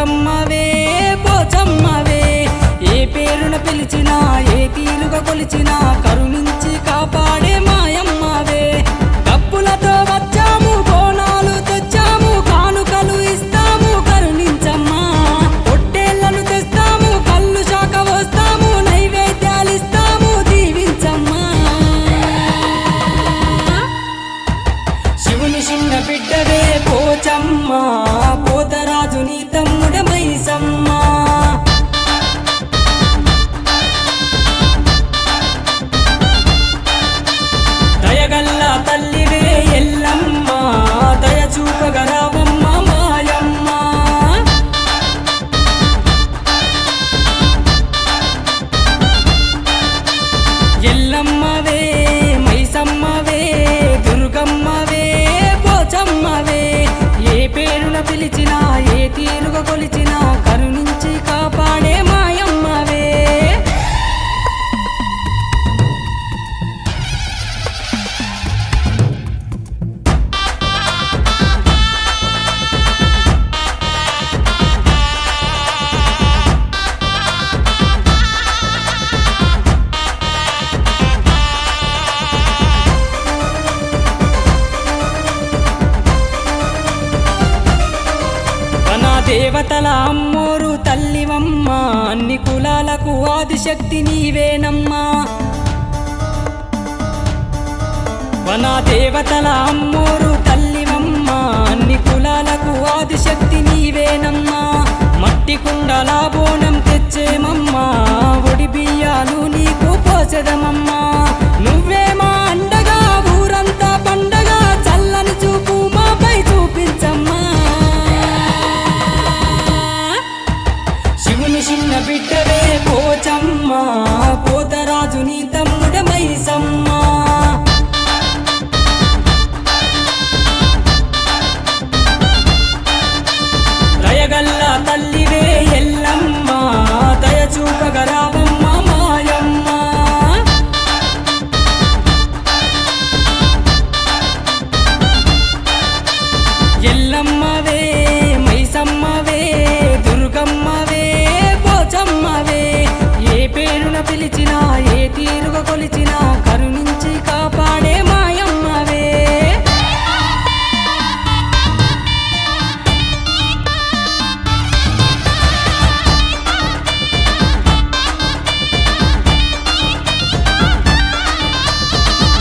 దుర్గమ్మవే పోచమ్మవే ఏ పేరున పిలిచినా ఏ తీరుగా కొలిచినా కరుణించి కాపాడే మాయమ్మవే డబ్బులతో వచ్చాము బోనాలు తెచ్చాము కానుకలు ఇస్తాము కరుణించమ్మా పొట్టేళ్లను తెస్తాము కళ్ళు శాఖ వస్తాము నైవేద్యాలు ఇస్తాము దీవించమ్మా శివుని చిన్న బిడ్డవే పోచమ్మా పోతరాజు నీ తమ్ముడ మైసమ్మా దయగల్ల తల్లివే ఎల్లమ్మ దయ చూపగరావమ్మ మాయమ్మ ఎల్లమ్మవే మైసమ్మవే దుర్గమ్మవే పోచమ్మవే ఏ పేరున పిలిచినా ఏ తీరుగా కొలిచినా కరుణించి కాపాడే మాయమ్మవే దేవతల అమ్మోరు తల్లివమ్మ అన్ని కులాలకు ఆదిశక్తి నీవేనమ్మా వన దేవతల అమ్మోరు తల్లివమ్మ అన్ని కులాలకు ఆదిశక్తి నీవేనమ్మా మట్టి కుండల బోనం తెచ్చేమమ్మా ఒడి బియ్యాలు నీకు పోసెదమమ్మా నువ్వే మా అండగా ఊరంతా పండగ చల్లని చూపు మాపై చూపించమ్మా శివుని చిన్న బిడ్డవే పోచమ్మా పోతరాజు నీ తమ్ముడ మైసమ్మా దయగల్ల తల్లివే ఎల్లమ్మ దయ చూపగరావమ్మ మాయమ్మ ఎల్లమ్మవే మైసమ్మవే దుర్గమ్మవే పోచమ్మవే ఏ పేరున పిలిచినా ఏ తీరుగా కొలిచినా కరుణించి కాపాడే మాయమ్మవే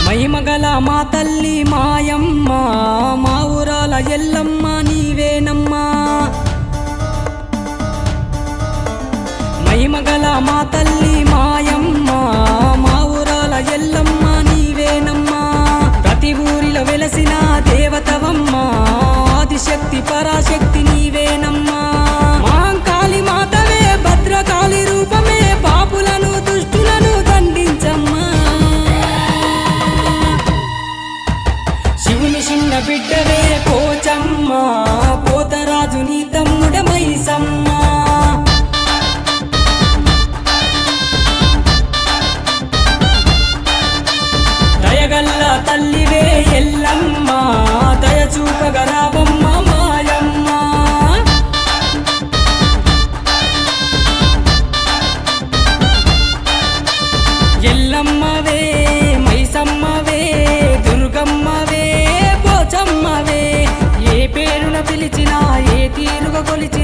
మహిమగల మా తల్లి మాయమ్మ మా ఊరాల ఎల్లమ్మ నీవేనమ్మా మహిమగల మా తల్లి మాయమ్మ మా ఊరాల ఎల్లమ్మ నీవేనమ్మా ప్రతి ఊరిలో వెలసిన దేవతవమ్మ ఆదిశక్తి పరాశక్తి నీవేనమ్మా మహాంకాళి మాతవే భద్రకాళి రూపమే పాపులను దుష్టులను దండించమ్మా శివుని చిన్న బిడ్డవే పోచమ్మా పోతరాజు నీ తమ్ముడ మైసమ్మా దయగల్ల తల్లివే ఎల్లమ్మ దయ చూపగరావమ్మ మాయమ్మ ఎల్లమ్మవే మైసమ్మవే దుర్గమ్మవే పోచమ్మవే ఏ పేరున పిలిచినా ఏ తీరుగా కొలిచినా